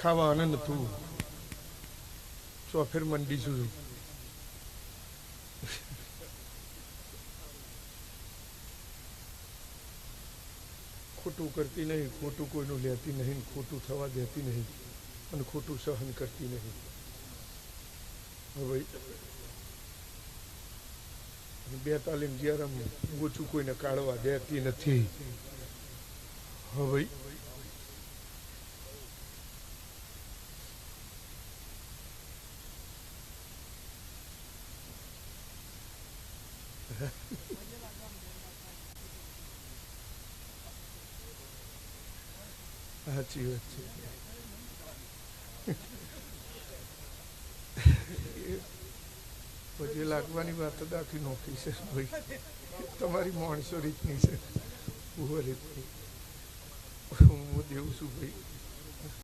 ખાવા આનંદ તું ચોફેર મંડી છું ખોટું કરતી નહીં, ખોટું કોઈનું લેતી નહીં, ખોટું થવા દેતી નહીં અને ખોટું સહન કરતી નહીં. હવે 42 ઓછું કોઈને કાઢવા દેતી નથી. હવે સાચી વાત છે. પછી લાગવાની વાત જ આખી નોખી છે ભાઈ, તમારી માણસો રીતની છે. હું દેવું છું ભાઈ.